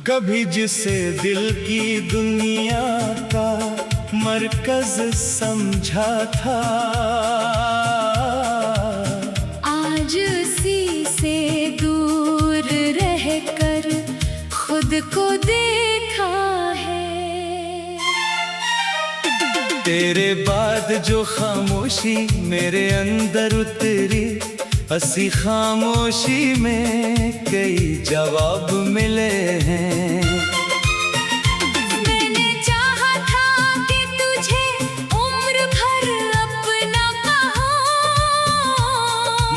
कभी जिसे दिल की दुनिया का मरकज समझा था, आज उसी से दूर रहकर खुद को देखा है। तेरे बाद जो खामोशी मेरे अंदर उतरी, हंसी खामोशी में कई जवाब मिले हैं। मैंने चाहा था कि तुझे उम्र भर अपना कहूं,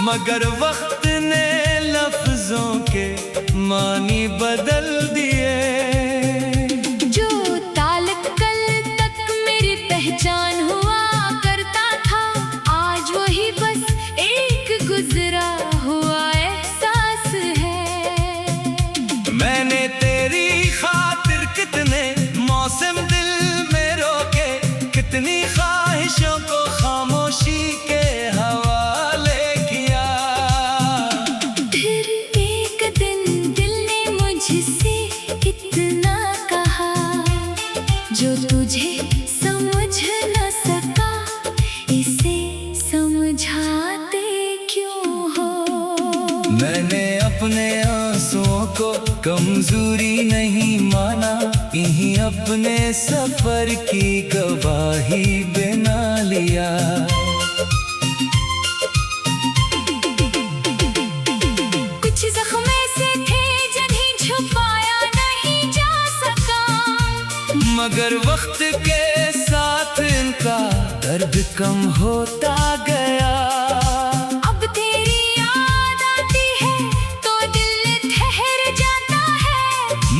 मगर वक्त ने लफ्जों के मानी बदल दिए। जो ताल कल तक मेरी पहचान हुआ करता था, आज वही बस एक गुजरा हुआ एहसास है। मैंने तेरी खातिर कितने मौसम दिल में रोके, कितनी ख्वाहिशों को खामोशी के हवाले किया। फिर एक दिन दिल ने मुझसे इतना कहा, जो तुझे समझ न सका, इसे समझाते क्यों हो। मैंने अपने आंसुओं को कमजोरी नहीं माना, यहीं अपने सफर की गवाही बना लिया। कुछ जख्म ऐसे थे जिन्हें छुपाया नहीं जा सका, मगर वक्त के साथ इनका दर्द कम होता गया। अब तेरी याद आती है तो दिल ठहर जाता है,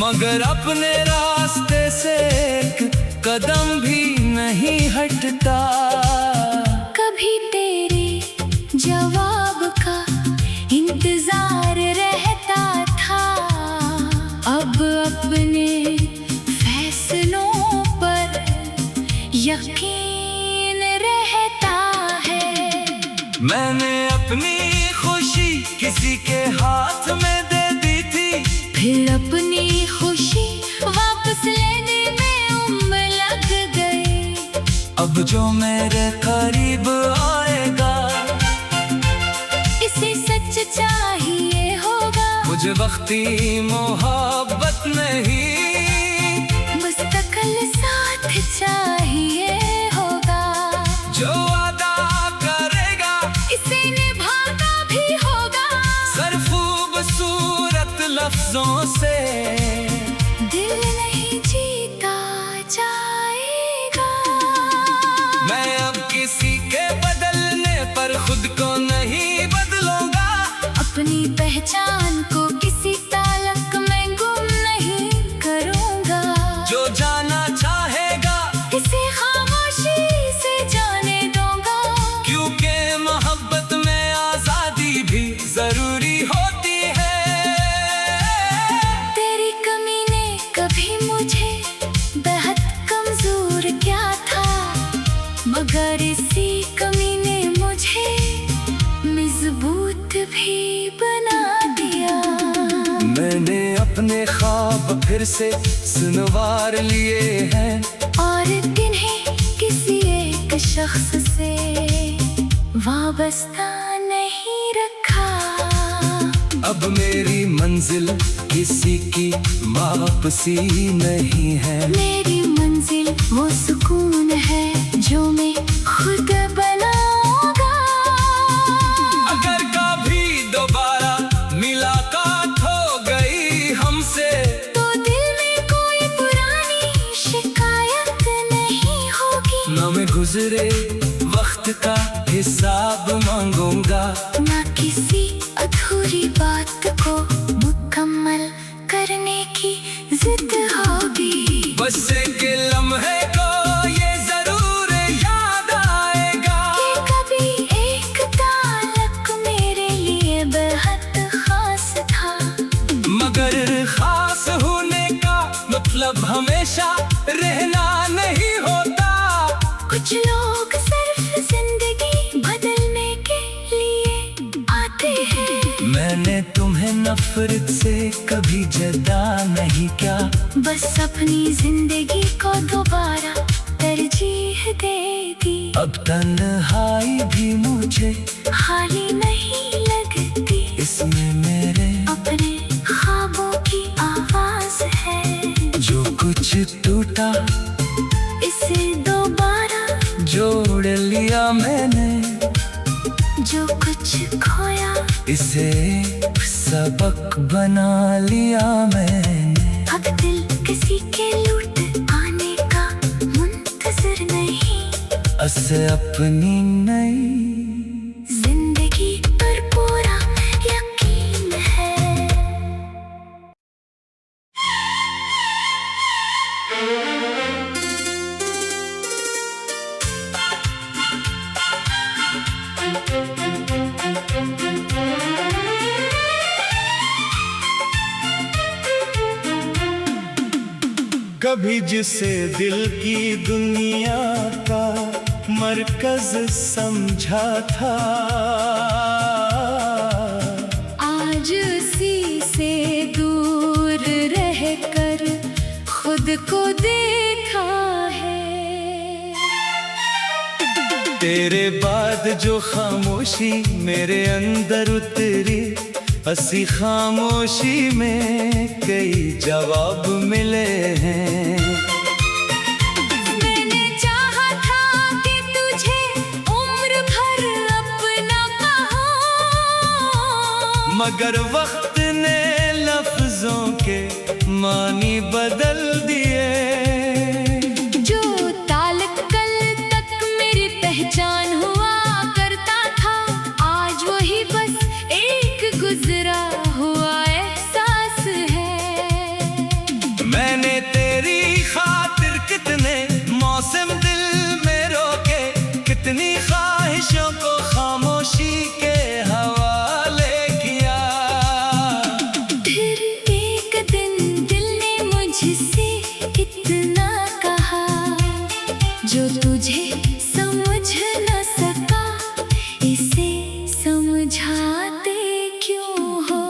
मगर अपने रास्ते से एक कदम भी नहीं हटता। कभी तेरे जवाब का इंतजार रहता था, अब अपने फैसलों पर यकीन रहता है। मैंने अपनी खुशी किसी के हाथ में दे दी थी, फिर अपनी खुशी वापस लेने में उम्र लग गई। अब जो मेरे करीब आएगा, इसे सच चाहिए होगा, मुझे वक्ती मोहब्बत नहीं, मुस्तकिल साथ चाहिए होगा। जो वादा करेगा इसे निभाना भी होगा, सर खूबसूरत लफ्जों से दिल नहीं जीता जाएगा। मैं अब किसी के बदलने पर खुद को नहीं बदलूंगा, अपनी पहचान को किसी तालक में गुम नहीं करूंगा। जो जाना चाहेगा इसे खामोशी से जाने दूंगा, क्योंकि मोहब्बत में आजादी भी जरूरी होती है। तेरी कमी ने कभी मुझे बेहद कमजोर किया था, मगर इसी कमी ने मुझे मजबूत भी बना दिया। मैंने अपने ख्वाब फिर से सुनवार लिए हैं, और इन्हें किसी एक शख्स से वाबस्ता नहीं रखा। अब मेरी मंजिल किसी की वापसी नहीं है। मेरी मंजिल वो सुकून है जो मैं खुद बनाऊंगा। अगर कभी दोबारा मुलाकात हो गई हमसे, तो दिल में कोई पुरानी शिकायत नहीं होगी। ना मैं गुजरे वक्त का हिसाब मांगूंगा, ना किसी अधूरी बात को मुकम्मल करने की जिद होगी। बस एक लम्हे को ये जरूर याद आएगा कि कभी एक ताल्लुक मेरे लिए बेहद खास था, मगर खास होने का मतलब हमेशा रहना नहीं होता। कुछ लोग सिर्फ जिंदगी बदलने के लिए आते हैं। मैंने तो तुम्हें नफरत से कभी जदा नहीं क्या? बस अपनी जिंदगी को दोबारा तरजीह दे दी। अब तन्हाई भी मुझे खाली नहीं लगती, इसमें मेरे अपने ख्वाबों की आवाज है। जो कुछ टूटा इसे दोबारा जोड़ लिया मैंने, जो कुछ खोया इसे सबक बना लिया मैंने। अब दिल किसी के लूट आने का मुंतजर नहीं, असे अपनी नई जिंदगी पर पूरा यकीन है। कभी जिसे दिल की दुनिया का मरकज समझा था, आज उसी से दूर रहकर खुद को देखा है। तेरे बाद जो खामोशी मेरे अंदर उतरी, हंसी खामोशी में कई जवाब मिले हैं। मैंने चाहा था कि तुझे उम्र भर अपना कहूं, मगर वक्त ने लफ्जों के मानी बदल दिए। जो ताल्लुक कल तक मेरी पहचान हुआ करता था, आज वही बस एक गुजरा हुआ एहसास है। मैंने तेरी खातिर कितने मौसम दिल में रोके, कितनी ख्वाहिशों को खामोशी के हवाले किया। फिर एक दिन दिल ने मुझसे इतना कहा, जो तुझे समझ न सका, इसे समझाते क्यों हो।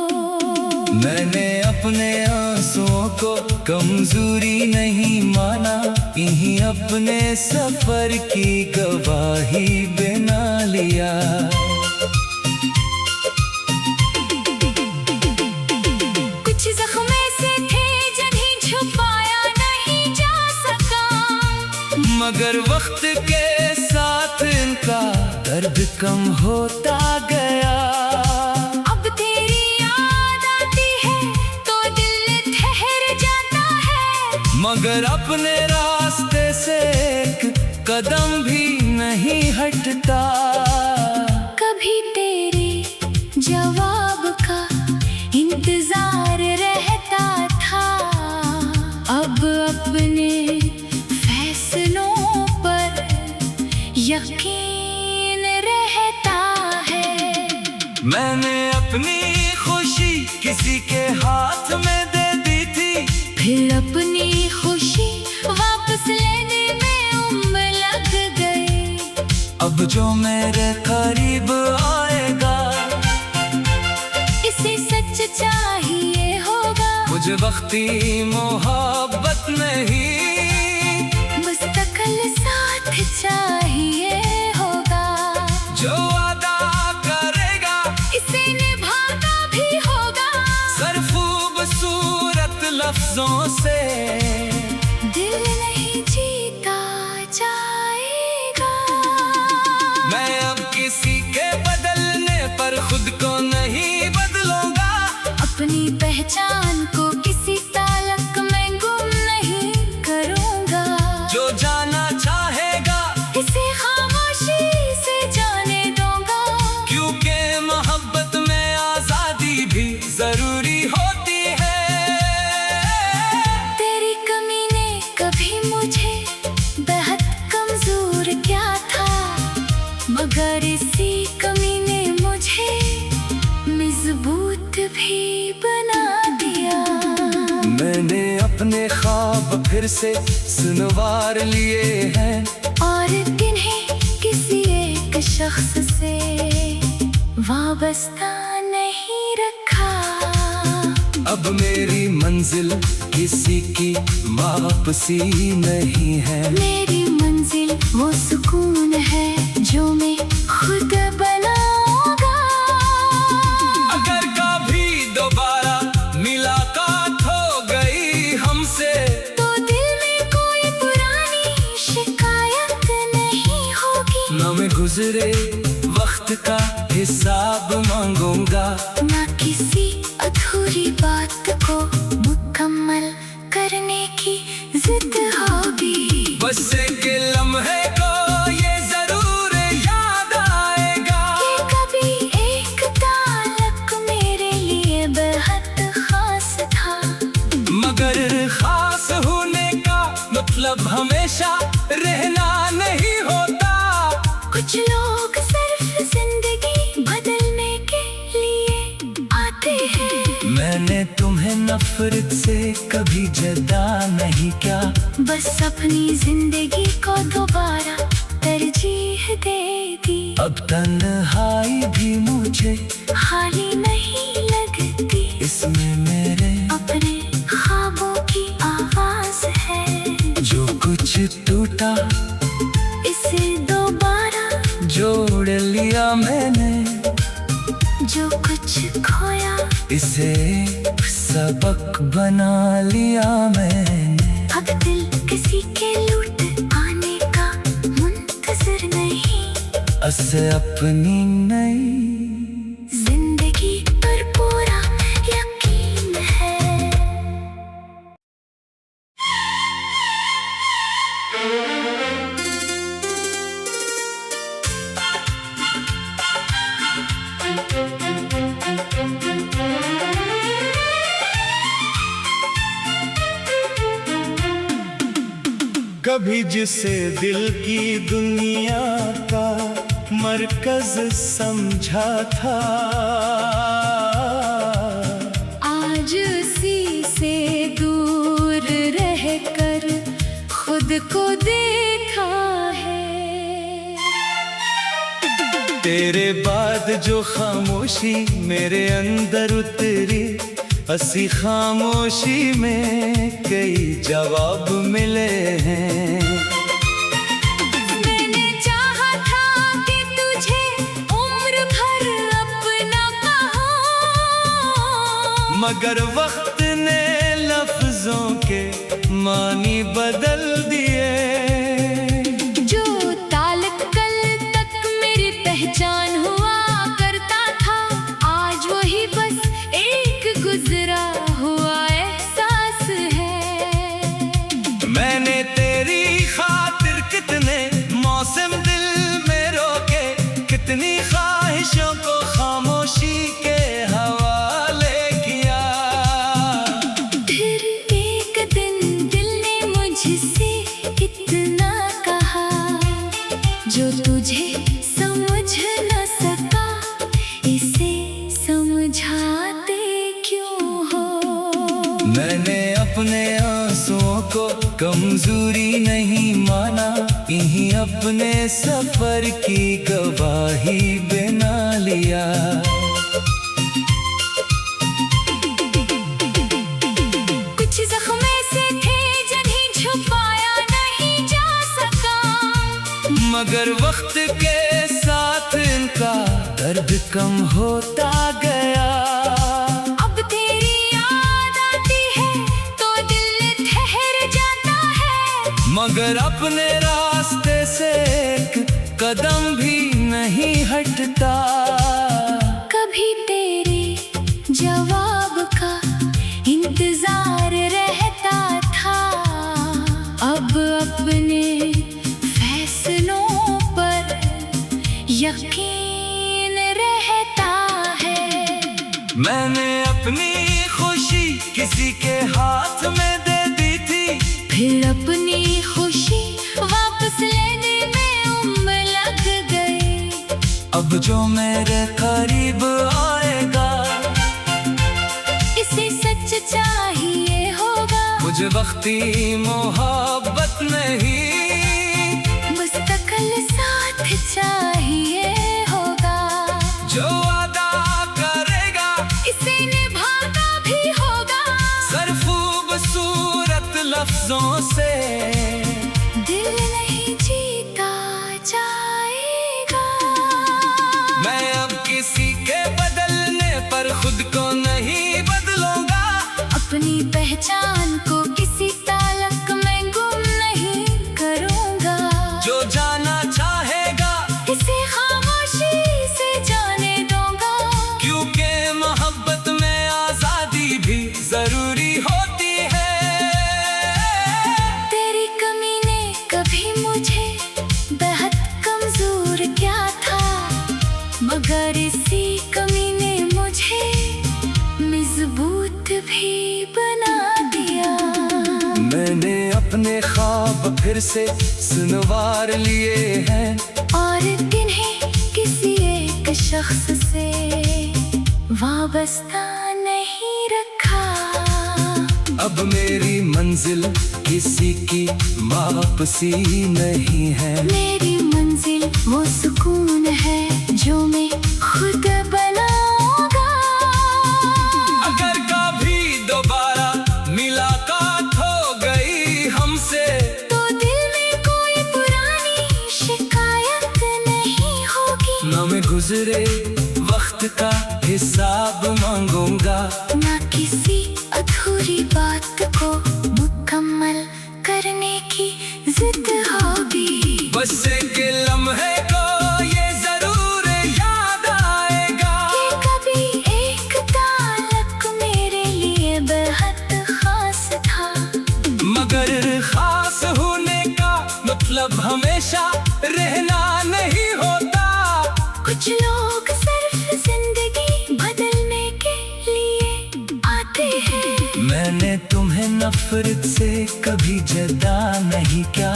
मैंने अपने आंसुओं को कमजोरी नहीं माना, यहीं अपने सफर की गवाही बना लिया। कुछ जख्म ऐसे थे जिन्हें छुपाया नहीं जा सका, मगर वक्त के साथ इनका दर्द कम होता गया। अब तेरी याद आती है तो दिल ठहर जाता है, मगर अपने रास्ते से एक कदम भी नहीं हटता। कभी तेरे जवाब का इंतजार रहता था, अब अपने फैसलों पर यकीन रहता है। मैंने अपनी खुशी किसी के हाथ में दे दी थी, फिर अपनी खुशी वापस लेने में उम्र लग गई। अब जो मेरे करीब आएगा, इसे सच चाहिए होगा, मुझे वक्ती मोहब्बत नहीं, मुस्तकिल साथ चाहिए होगा। जो वादा करेगा इसे निभाना भी होगा, सर खूबसूरत लफ्जों से दिल नहीं जीता जाएगा। मैं अब किसी के बदलने पर खुद को नहीं बदलूंगा, अपनी पहचान को किसी तालक में गुम नहीं करूंगा। जो जाना चाहेगा इसे खामोशी से जाने दूंगा, क्योंकि मोहब्बत में आजादी भी जरूरी होती है। तेरी कमी ने कभी मुझे बेहद कमजोर किया था, मगर इसी कमी ने मुझे मजबूत भी बना दिया। मैंने अपने ख्वाब फिर से सुनवार लिए हैं, और इन्हें किसी एक शख्स से वाबस्ता नहीं रखा। अब मेरी मंजिल किसी की वापसी नहीं है। मेरी मंजिल वो सुकून है जो मैं खुद बनाऊंगा। अगर कभी दोबारा मुलाकात हो गई हमसे, तो दिल में कोई पुरानी शिकायत नहीं होगी। न मैं गुजरे वक्त का हिसाब मांगूंगा, ना किसी अधूरी बात को मुकम्मल करने की जिद होगी। बस एक लम्हे को ये जरूर याद आएगा कि कभी एक ताल्लुक मेरे लिए बेहद खास था। मगर खास होने का मतलब हमेशा रहना नहीं होता। कुछ लोग सिर्फ जिंदगी बदलने के लिए आते हैं। मैंने तुम्हें नफरत से कभी जदा नहीं किया, बस अपनी जिंदगी को दोबारा तरजीह दे दी। अब तन्हाई भी मुझे खाली नहीं लगती, इसमें मेरे अपने ख्वाबों की आवाज है। जो कुछ टूटा इसे दोबारा जोड़ लिया मैंने, जो कुछ खोया इसे सबक बना लिया मैंने। अब दिल किसी के लूट आने का मुंतजर नहीं, असे अपनी नई जिंदगी पर पूरा यकीन है। कभी जिसे दिल की दुनिया का मरकज समझा था, आज उसी से दूर रहकर खुद को देखा है। तेरे बाद जो खामोशी मेरे अंदर उतरी, हंसी खामोशी में कई जवाब मिले हैं। मैंने चाहा था कि तुझे उम्र भर अपना कहूं, मगर वक्त ने लफ्जों के मानी बदल दिए। जो ताल्लुक कल तक मेरी पहचान हुआ करता था, आज वही बस एक गुजरा हुआ एहसास है। मैंने तेरी खातिर कितने मौसम दिल में रोके, कितनी ख्वाहिशों को खामोशी के हवाले किया। फिर एक दिन दिल ने मुझसे इतना कहा, जो तुझे समझ न सका, इसे समझाते क्यों हो। मैंने अपने आंसुओं को कमजोरी नहीं माना, यहीं अपने सफर की गवाही बना लिया। कुछ जख्म ऐसे थे जिन्हें छुपाया नहीं जा सका, मगर वक्त के साथ इनका दर्द कम होता गया। अब तेरी याद आती है तो दिल ठहर जाता है, मगर अपने रास्ते से एक कदम भी नहीं हटता। कभी तेरे जवाब का इंतजार रहता था, अब अपने फैसलों पर यकीन रहता है। मैंने अपनी खुशी किसी के हाथ में दे दी थी, फिर अपनी खुशी वापस लेने में उम्र लग गई। अब जो मेरे करीब आएगा, इसे सच चाहिए होगा। मुझे वक्ती मोहब्बत नहीं, मुस्तकिल साथ चाहिए होगा। जो वादा करेगा इसे निभाना भी होगा। लफ्जों से। दिल नहीं जीता जाएगा। मैं अब किसी के बदलने पर खुद को नहीं बदलूंगा। अपनी पहचान को किसी तालक में गुम नहीं करूंगा। जो जाना चाहेगा इसे खामोशी से जाने दूंगा। क्योंकि मोहब्बत में आजादी भी जरूरी होती है। तेरी कमी ने कभी मुझे बेहद कमजोर किया था, मगर इसी कमी ने मुझे मजबूत भी बना दिया। मैंने अपने ख्वाब फिर से सुनवार लिए हैं और इन्हें किसी एक शख्स से वाबस्ता नहीं रखा। अब मेरी मंजिल किसी की वापसी नहीं है। मेरी मंजिल वो सुकून है जो मैं खुद बनाऊंगा। अगर कभी दोबारा मुलाकात हो गई हमसे, तो दिल में कोई पुरानी शिकायत नहीं होगी। ना मैं गुजरे वक्त का हिसाब मांगूंगा। ना किसी अधूरी बात को मुकम्मल करने की जिद होगी। बस एक लम्हे को ये जरूर याद आएगा कि कभी एक ताल्लुक मेरे लिए बेहद खास था। मगर खास होने का मतलब हमेशा रहना नहीं होता। कुछ लोग सिर्फ जिंदगी बदलने के लिए आते हैं। मैंने तुम्हें नफरत से कभी जदा नहीं किया।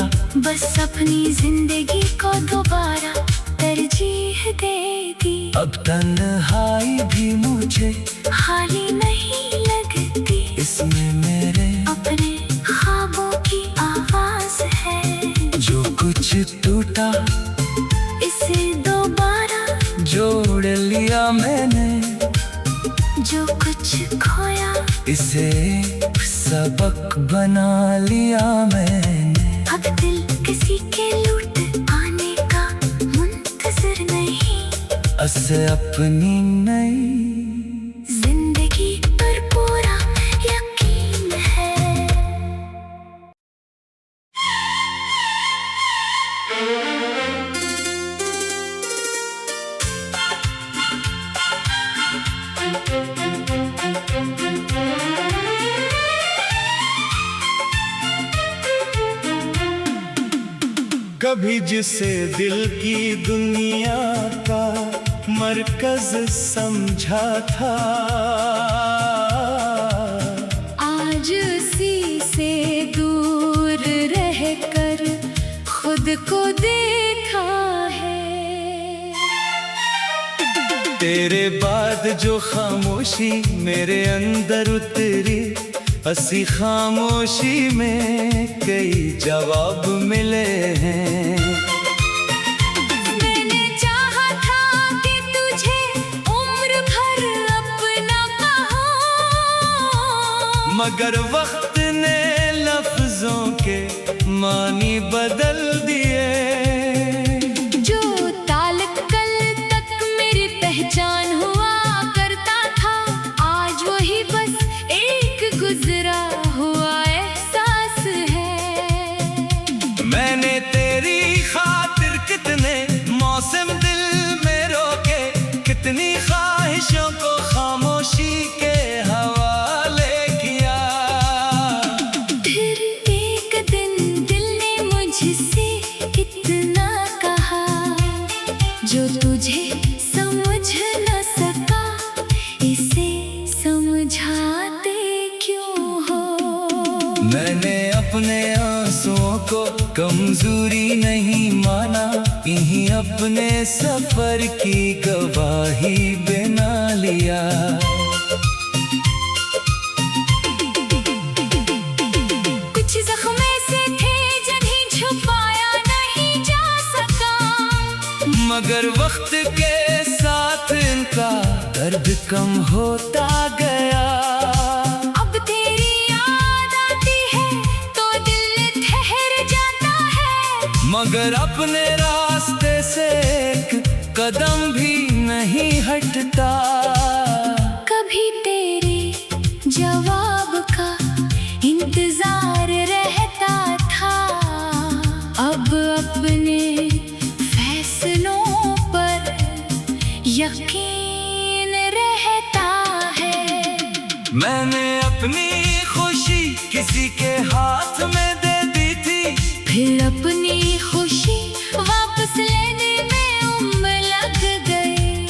बस अपनी जिंदगी को दोबारा तरजीह दे दी। अब तन्हाई भी मुझे खाली नहीं लगती। इसमें मेरे अपने ख्वाबों की आवाज है। जो कुछ टूटा इसे दोबारा जोड़ लिया मैंने। जो कुछ खोया इसे सबक बना लिया मैंने। अब दिल किसी के लूट आने का मुंतजर नहीं। असे अपनी नई जिंदगी पर पूरा यकीन है। कभी जिसे दिल की दुनिया का मरकज समझा था, आज उसी से दूर रहकर खुद को देखा है। तेरे बाद जो खामोशी मेरे अंदर उतरी, हंसी खामोशी में कई जवाब मिले हैं। मैंने चाहा था कि तुझे उम्र भर अपना कहूं, मगर वक्त ने लफ्जों के मानी बदल दिए। जो ताल्लुक कल तक मेरी पहचान हुआ करता था, आज वही बस एक गुजरा हुआ एहसास है। मैंने तेरी खातिर कितने मौसम दिल में रोके, कितनी ख्वाहिशों को खामोशी के हवाले किया। फिर एक दिन दिल ने मुझसे इतना कहा, जो तुझे समझ न सका, इसे समझाते क्यों हो। मैंने अपने आंसुओं को कमजोरी नहीं माना, यहीं अपने सफर की गवाही बना लिया। कुछ जख्म ऐसे थे जिन्हें छुपाया नहीं जा सका, मगर वक्त के साथ इनका दर्द कम होता गया। अब तेरी याद आती है तो मगर अपने रास्ते से एक कदम भी नहीं हटता। कभी तेरे जवाब का इंतजार रहता था, अब अपने फैसलों पर यकीन रहता है। मैंने अपनी खुशी किसी के हाथ में दे दी थी, फिर अपनी खुशी वापस लेने में उम्र लग गई।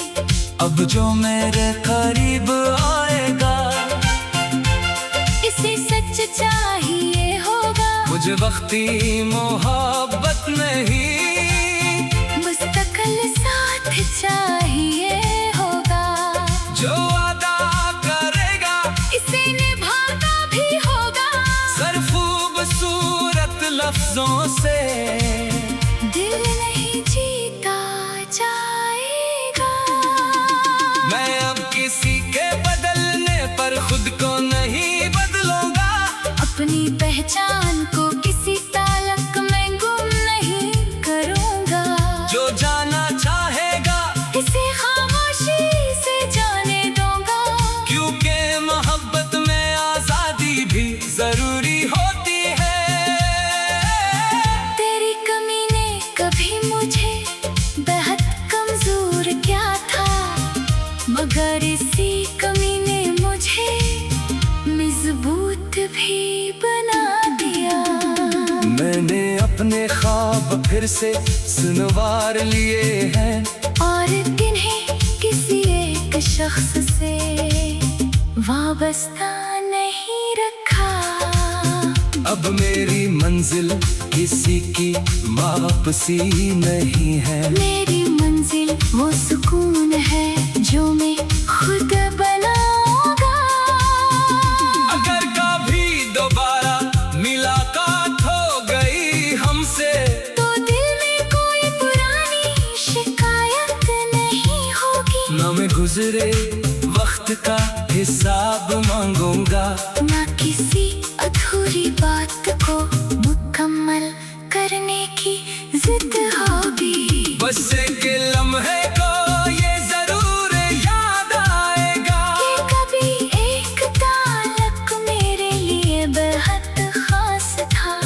अब जो मेरे करीब आएगा इसे सच चाहिए होगा। मुझे वक्ती मोहब्बत नहीं, मुस्तकिल साथ चाहिए होगा। जो वादा करेगा इसे निभाना भी होगा। सरफूब सूरत लफ्जों से दिल नहीं जीता जाएगा। मैं अब किसी के बदलने पर खुद को नहीं बदलूंगा। अपनी पहचान को किसी तालक में गुम नहीं करूंगा। जो जाना चाहेगा इसे खामोशी से जाने दूंगा। क्योंकि मोहब्बत में आजादी भी जरूरी होती है। तेरी कमी ने कभी मुझे बेहद कमजोर किया था, मगर इसी कमी ने मुझे मजबूत भी बना दिया। मैंने अपने ख्वाब फिर से सुनवार लिए हैं, और इन्हें किसी एक शख्स से वाबस्ता नहीं रखा। अब मेरी मंजिल किसी की वापसी नहीं है। मेरी मंजिल वो सुकून है जो मैं खुद बनाऊंगा। अगर कभी दोबारा मुलाकात हो गई हमसे, तो दिल में कोई पुरानी शिकायत नहीं होगी। न मैं गुजरे वक्त का हिसाब मांगूंगा। ना किसी अधूरी बात को मुकम्मल करने की जिद होगी। बस के लम्हे को ये जरूर याद आएगा कि कभी एक ताल्लुक मेरे लिए बेहद खास था।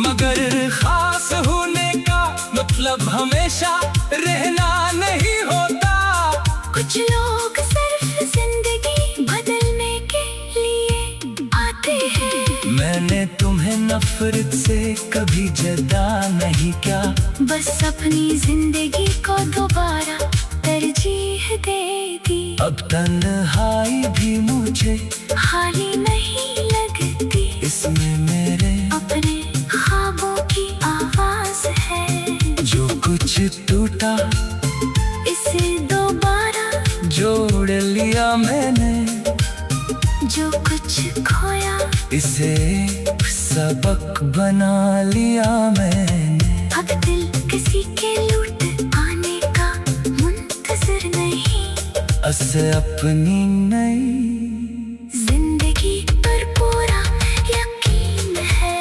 मगर खास होने का मतलब हमेशा रहना नहीं होता। कुछ लोग सिर्फ जिंदगी बदलने के लिए आते हैं। मैंने तुम्हें नफरत से कभी जदा नहीं किया, बस अपनी जिंदगी को दोबारा तरजीह दे दी। अब तन्हाई भी मुझे खाली नहीं लगती, इसमें मेरे अपने ख्वाबों की आवाज है। जो कुछ टूटा इसे दोबारा जोड़ लिया मैंने, जो कुछ खोया इसे सबक बना लिया मैंने। अब दिल किसी के लूट आने का मुंतजर नहीं, असे अपनी नई जिंदगी पर पूरा यकीन है।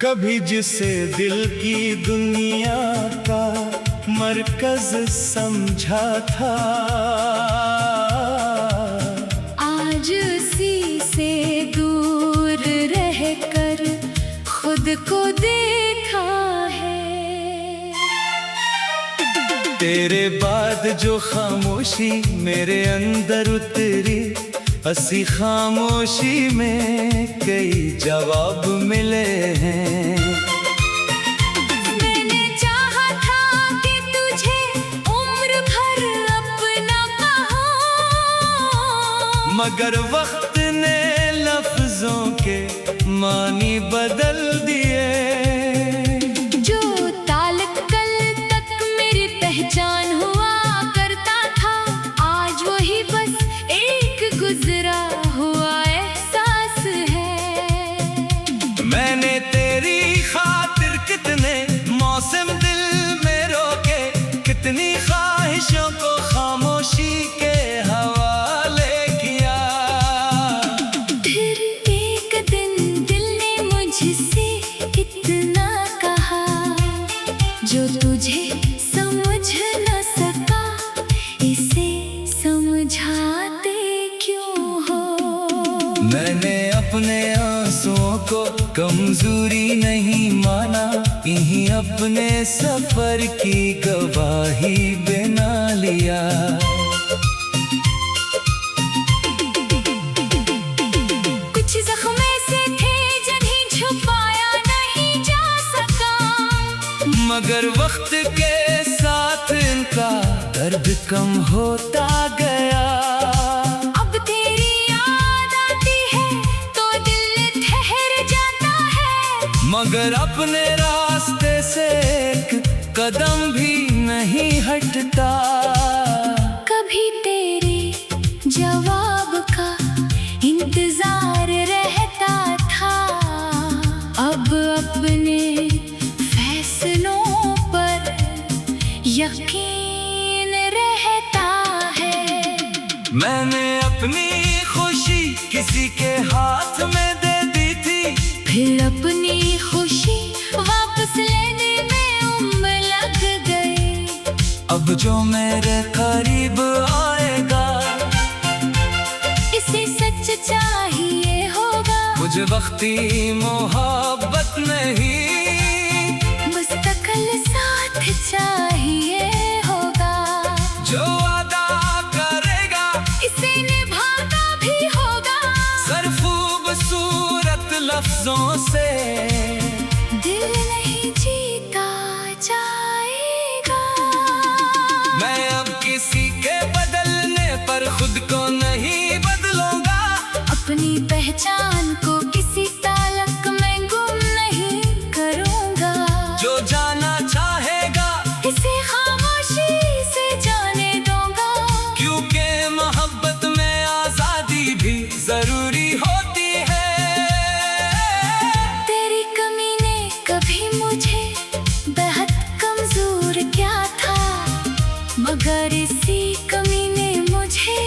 कभी जिसे दिल की दुनिया का मरकज समझा था, आज उसी से दूर रहकर खुद को देखा है। तेरे बाद जो खामोशी मेरे अंदर उतरी, हंसी खामोशी में कई जवाब मिले हैं। मैंने चाहा था कि तुझे उम्र भर अपना कहूं, मगर वक्त ने लफ्जों के मानी बदल दिए। जो ताल्लुक कल तक मेरी पहचान हुआ करता था, आज वही बस एक गुजरा हुआ एहसास है। अपने आंसुओं को कमजोरी नहीं माना, इन्हीं अपने सफर की गवाही बना लिया। कुछ जख्म ऐसे थे जिन्हें छुपाया नहीं जा सका, मगर वक्त के साथ इनका दर्द कम होता गया। अब तेरी याद आती है तो दिल ठहर जाता है, मगर अपने रास्ते से एक कदम भी नहीं हटता। कभी तेरे जवाब का इंतजार रहता था, अब अपने फैसलों पर यकीन रहता है। मैंने अपनी खुशी किसी के हाथ में दे दी थी, फिर अपनी खुशी वापस लेने में उम्र लग गई। अब जो मेरे करीब आएगा इसे सच चाहिए होगा, मुझे वक्ती मोहब्बत नहीं, मुस्तकिल साथ चाहिए होगा। जो वादा करेगा इसे निभाना भी होगा, सर खूबसूरत लफ्जों से दिल नहीं जीता जाएगा। मैं अब किसी के बदलने पर खुद को नहीं बदलूंगा, अपनी पहचान को किसी तालक में गुम नहीं करूंगा। जो जाना चाहेगा इसे खामोशी से जाने दूंगा, क्योंकि मोहब्बत में आजादी भी जरूरी होती है। तेरी कमी ने कभी मुझे बेहद कमजोर किया था, मगर इसी कमी ने मुझे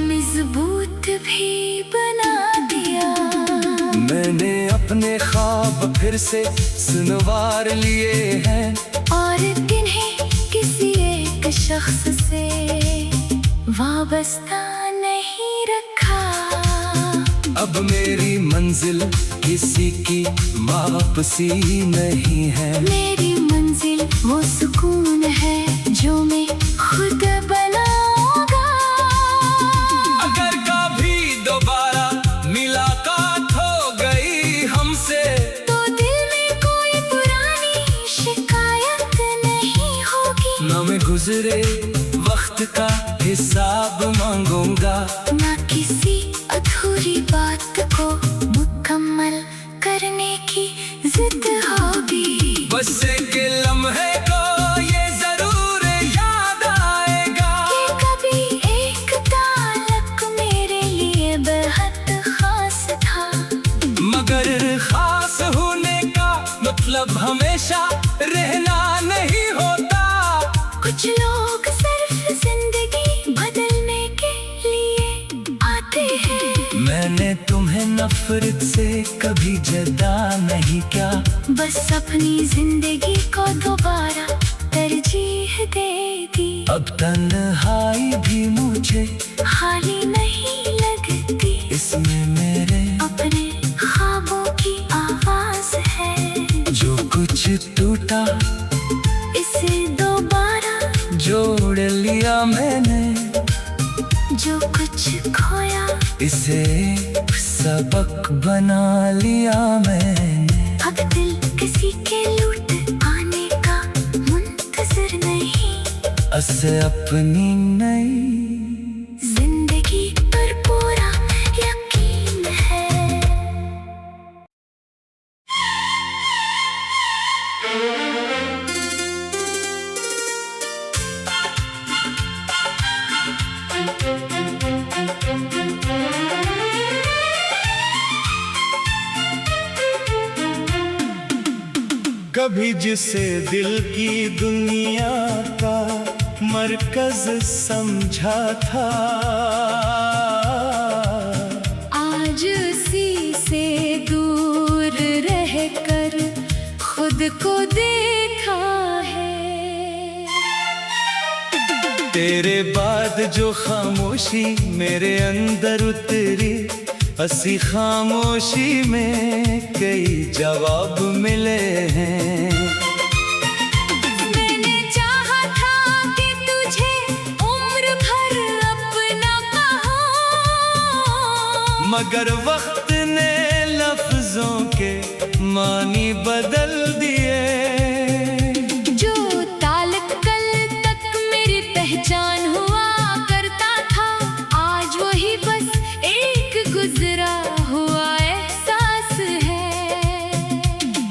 मजबूत भी बना दिया। मैंने अपने ख्वाब फिर से सुनवार लिए हैं, और किन्हीं किसी एक शख्स से वाबस्ता नहीं रखा। अब मेरी मंजिल किसी की वापसी नहीं है, मेरी मंजिल वो सुकून है जो मैं खुद बनाऊंगा। अगर कभी दोबारा मुलाकात हो गई हमसे, तो दिल में कोई पुरानी शिकायत नहीं होगी, ना मैं गुजरे वक्त का हिसाब मांगूंगा, ना किसी अधूरी बात को मुकम्मल करने की जिद होगी। बस एक लम्हे को ये जरूर याद आएगा कि कभी एक ताल्लुक मेरे लिए बेहद खास था, मगर खास होने का मतलब हमेशा रहना नहीं होता। कुछ लोग सिर्फ जिंदगी बदलने के लिए आते हैं, मैंने तुम्हें नफरत से कभी जदा नहीं किया, बस अपनी जिंदगी को दोबारा तरजीह दे दी। अब तन्हाई भी मुझे खाली नहीं लगती, इसमें मेरे अपने ख्वाबों की आवाज है। जो कुछ टूटा इसे दोबारा जोड़ लिया मैंने, जो कुछ खोया इसे सबक बना लिया मैंने। अब दिल किसी के लूट आने का मुंतजर नहीं, असे अपनी नई जिंदगी पर पूरा यकीन है। कभी जिसे दिल की दुनिया का मरकज समझा था, आज उसी से दूर रहकर खुद को देखा है। तेरे बाद जो खामोशी मेरे अंदर उतरी, हंसी खामोशी में कई जवाब मिले हैं। मैंने चाहा था कि तुझे उम्र भर अपना कहूं, मगर वक्त ने लफ्जों के मानी बदल दिए। जो ताल कल तक मेरी पहचान हुआ करता था, आज वही बस एक गुजरा हुआ एहसास है।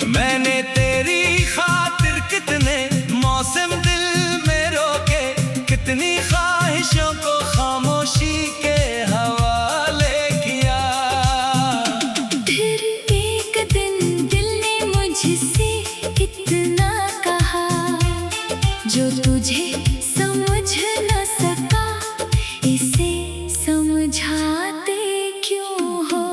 मैंने तेरी खातिर कितने मौसम दिल में रोके, कितनी ख्वाहिशों को खामोशी के हवाले किया। फिर एक दिन दिल ने मुझसे इतना कहा, जो तुझे समझ न सका, इसे समझाते क्यों हो।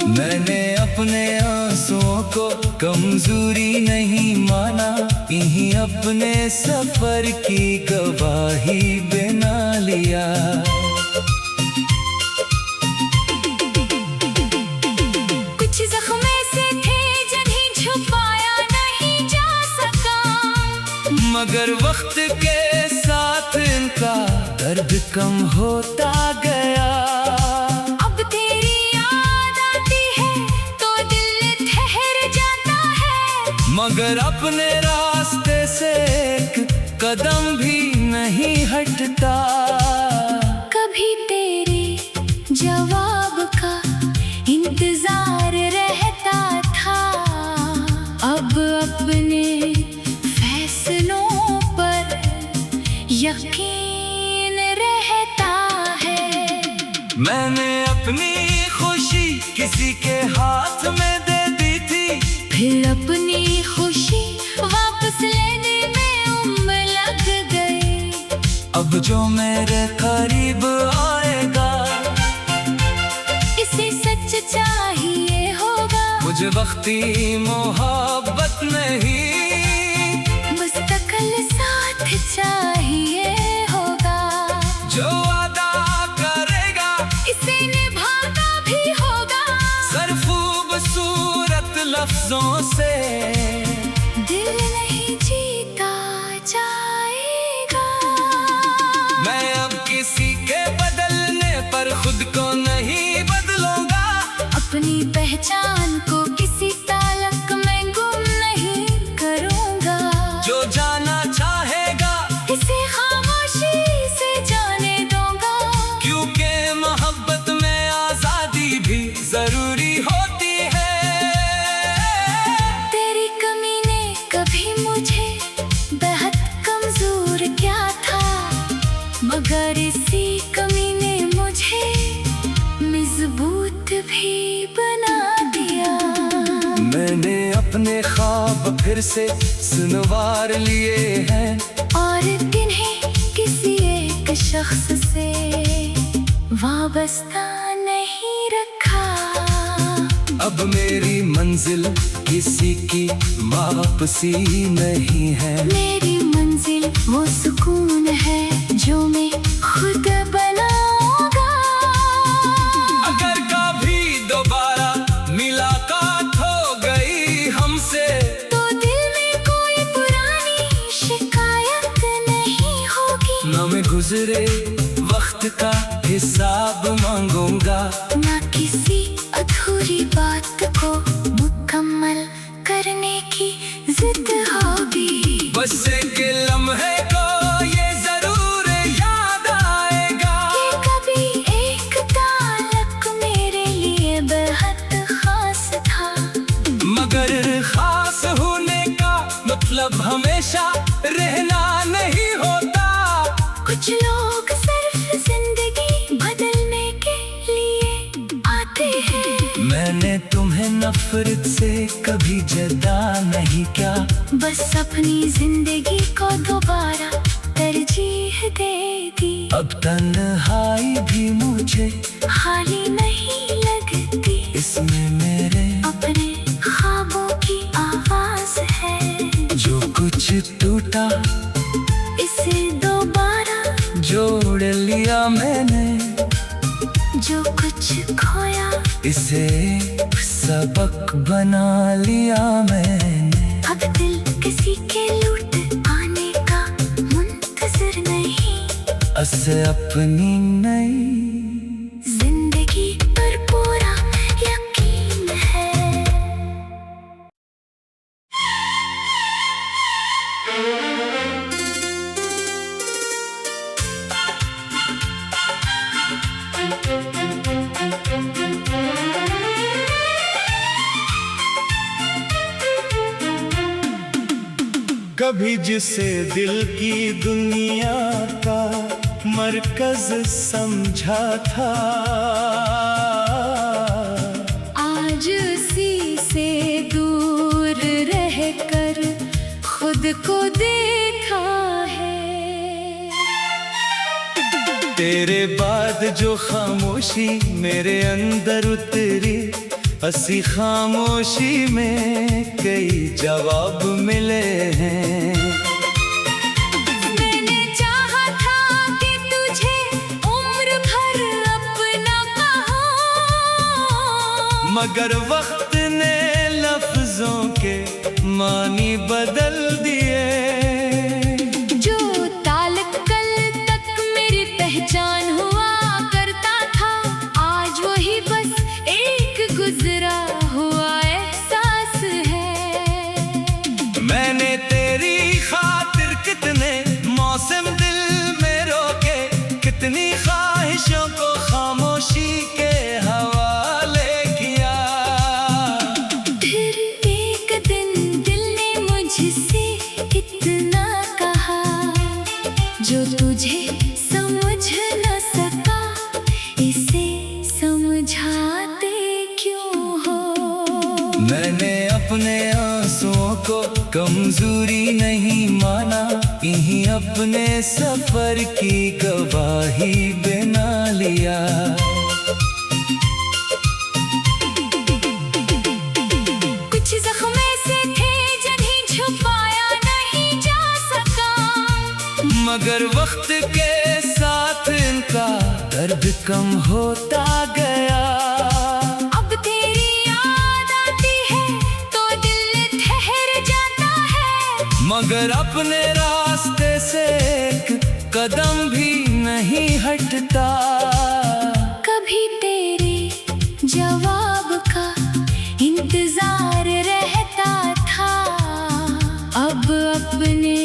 मैंने अपने आंसुओं को कमजोरी नहीं माना, इन्हीं अपने सफर की गवाही बना लिया। कुछ जख्म ऐसे थे जिन्हें छुपाया नहीं जा सका, मगर वक्त के साथ इनका दर्द कम होता गया। अब तेरी याद आती है तो दिल ठहर जाता है, मगर अपने रास्ते से एक कदम भी नहीं हटता। कभी तेरे जवाब का इंतजार रहता था, अब अपने फैसलों पर यकीन रहता है। मैंने अपनी खुशी किसी के हाथ में दे दी थी, फिर अपनी खुशी वापस लेने में उम्र लग गई। अब जो मेरे करीब आएगा, इसे सच चाहिए होगा, मुझे वक्ती मोहब्बत नहीं, मुस्तकिल साथ चाहिए होगा। जो वादा करेगा इसे निभाना भी होगा, खूबसूरत लफ्जों से दिल नहीं जीता जाएगा। मैं अब किसी के बदलने पर खुद को नहीं बदलूंगा। अपनी पहचान को किसी तालक में गुम नहीं करूंगा। जो जाना चाहेगा इसे खामोशी से जाने दूंगा, क्योंकि मोहब्बत में आजादी भी जरूरी होती है। तेरी कमी ने कभी मुझे बेहद कमजोर किया था, मगर इसी कमी ने मुझे मजबूत भी बना दिया। मैंने अपने ख्वाब फिर से सुनवार लिए हैं, और इन्हें किसी एक शख्स से वाबस्ता नहीं रखा। अब मेरी मंजिल किसी की वापसी नहीं है। मेरी मंजिल वो सुकून है जो मैं खुद बनाऊंगा। अगर कभी दोबारा मुलाकात हो गई हमसे, तो दिल में कोई पुरानी शिकायत नहीं होगी। न मैं गुजरे वक्त का हिसाब मांगूंगा, ना किसी अधूरी बात को मुकम्मल करने की जिद होगी। बस एक लम्हे को ये जरूर याद आएगा कि कभी एक ताल्लुक मेरे लिए बेहद खास था, मगर खास होने का मतलब हमेशा रहना नहीं होता। कुछ लोग सिर्फ जिंदगी बदलने के लिए आते हैं। मैंने तुम्हें नफरत से कभी जदा नहीं किया, बस अपनी जिंदगी को दोबारा तरजीह दे दी। अब तन्हाई भी मुझे खाली नहीं लगती, इसमें मेरे अपने ख्वाबों की आवाज है। जो कुछ टूटा इसे दोबारा जोड़ लिया मैंने, जो कुछ खोया इसे सबक बना लिया मैंने। अब दिल किसी के लूट आने का मुंतजर नहीं, असे अपनी नई जिंदगी पर पूरा यकीन है। कभी जिसे दिल की दुनिया का मरकज समझा था, आज उसी से दूर रहकर खुद को देखा है। तेरे बाद जो खामोशी मेरे अंदर उतरी, हंसी खामोशी में कई जवाब मिले हैं। मैंने चाहा था कि तुझे उम्र भर अपना कहूं, मगर वक्त ने लफ्जों के मानी बदल दिए। जो ताल कल तक मेरी पहचान हुआ करता था, आज वही बस एक गुजरा हुआ एहसास है। मैंने तेरी खातिर कितने मौसम दिल में रोके, कितनी ख्वाहिशों को खामोशी के हवाले किया। फिर एक दिन दिल ने मुझसे इतना कहा, जो तुझे समझ न सका इसे समझाते क्यों हो। मैंने अपने आंसुओं को कमजोरी नहीं माना, यहीं अपने सफर की गवाही बना लिया। कुछ जख्म ऐसे थे जिन्हें छुपाया नहीं जा सका, मगर वक्त के साथ इनका दर्द कम होता गया। अब तेरी याद आती है तो दिल ठहर जाता है, मगर अपने रास्ते से एक कदम भी नहीं हटता। कभी तेरे जवाब का इंतजार रहता था, अब अपने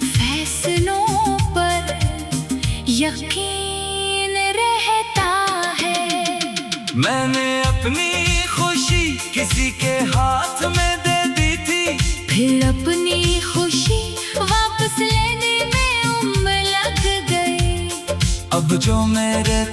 फैसलों पर यकीन रहता है। मैंने अपनी खुशी किसी के हाथ में दे दी थी, फिर अपनी खुशी वापस लेने में उम्र लग गई। अब जो मेरे